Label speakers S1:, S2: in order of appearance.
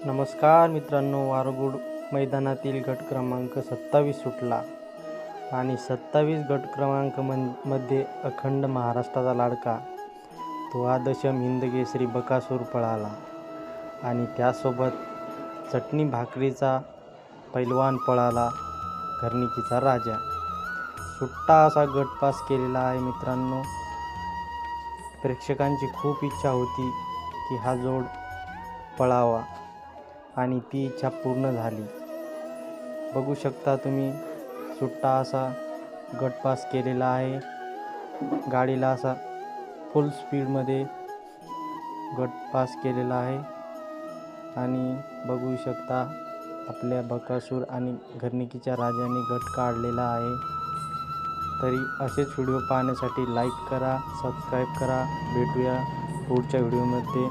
S1: नमस्कार मित्रांनो, वारगुड मैदानातील गट क्रमांक 27 सुटला आणि 27 गट क्रमांक मध्ये अखंड महाराष्ट्राचा लाडका तो आदशम हिंदकेसरी बकासूर पळाला आणि त्यासोबत चटणी भाकरीचा पैलवान पळाला, घरणिकीचा राजा. सुट्टा असा गट पास केलेला आहे मित्रांनो. प्रेक्षकांची खूप इच्छा होती की हा जोड पळावा आणि ती इच्छा पूर्ण झाली. बघू शकता तुम्ही, सुट्टा असा गट पास केलेला आहे. गाडीला असा फुल स्पीडमध्ये गट पास केलेला आहे आणि बघू शकता आपल्या बकासूर आणि घरणिकीच्या राजाने गट काढलेला आहे. तरी असेच व्हिडिओ पाहण्यासाठी लाईक करा, सबस्क्राईब करा. भेटूया पुढच्या व्हिडिओमध्ये.